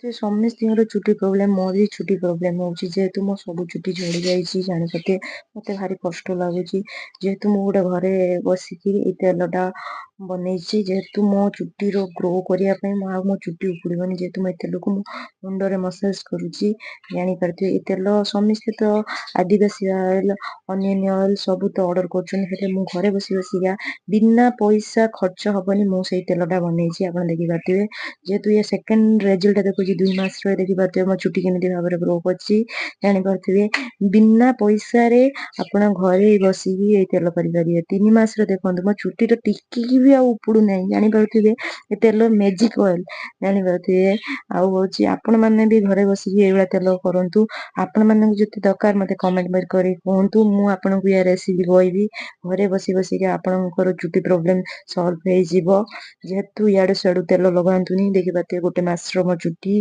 ସମସ୍ତଙ୍କର ଚୁଟି ପ୍ରୋବ୍ଲେମ, ମୋର ବି ଚୁଟି ପ୍ରୋବ୍ଲେମ ହଉଛି। ଯେହେତୁ ମୋ ସବୁ ଚୁଟି ଝଡି ଯାଇଛି ଜାଣିପାରୁଥିବେ, ମତେ ଭାରି କଷ୍ଟ ଲାଗୁଛି। ଯେହେତୁ ମୁଁ ଗୋଟେ ଘରେ ବସିକି ଏଇ ତେଲଟା ବନେଇଛି, ଯେହେତୁ ମୋ ଚୁଟିର ଗ୍ରୋ କରିବା ପାଇଁ ଆଉ ମୋ ଚୁଟି ଉପୁଡିବନି, ଯେହେତୁ ମୁଁ ଏ ତେଲକୁ ମୁଁ ମୁଣ୍ଡରେ ମସାଜ କରୁଛି। ଜାଣିପାରୁଥିବେ ଏ ତେଲ ସମସ୍ତେ ତ ଆଦିବାସୀ ଅଏଲ, ଅନିୟନ ଅଏଲ ସବୁ ତ ଅର୍ଡର କରୁଛନ୍ତି, ହେଲେ ମୁଁ ଘରେ ବସି ବସିକା ବିନା ପଇସା ଖର୍ଚ୍ଚ ହବନି ମୁଁ ସେଇ ତେଲଟା ବନେଇଛି। ଆପଣ ଦେଖିପାରୁଥିବେ, ଯେହେତୁ ଏ ସେକେଣ୍ଡ ରେଜଲ୍ଟ ଦେଖୁଛି 2 ମାସର, ଦେଖିପାରୁଥିବେ ମୋ ଚୁଟି କେମିତି ଭାବରେ ଗ୍ରୋ କରିଛି। ଜାଣିପାରୁଥିବେ ବିନା ପଇସାରେ ଆପଣ ଘରେ ବସିକି ଏଇ ତେଲ କରିପାରିବେ। 3 ମାସର ଦେଖନ୍ତୁ ମୋ ଚୁଟି ତ ଟିକିକି ବି ଆଉ ଉପୁଡୁ ନାହିଁ। ଜାଣିପାରୁଥିବେ ଏ ତେଲ ମ୍ୟାଜିକ ଅଏଲ। ଜାଣିପାରୁଥିବେ ଆଉ ହଉଛି ଆପଣ ମାନେ ବି ଘରେ ବସିକି ଏଇଭଳିଆ ତେଲ କରନ୍ତୁ। ଆପଣ ମାନଙ୍କୁ ଯଦି ଦରକାର ମତେ କମେଣ୍ଟ କରି କୁହନ୍ତୁ, ମୁଁ ଆପଣଙ୍କୁ ୟା ରେସିପି କହିବି। ଘରେ ବସି ବସିକା ଆପଣଙ୍କର ଚୁଟି ପ୍ରୋବ୍ଲେମ ସଲ୍ଭ ହେଇଯିବ। ଯେହେତୁ ଇଆଡୁ ସିଆଡୁ ତେଲ ଲଗାନ୍ତୁନି। ଦେଖିପାରୁଥିବେ ଗୋଟେ ମାସର ମୋ ଚୁଟି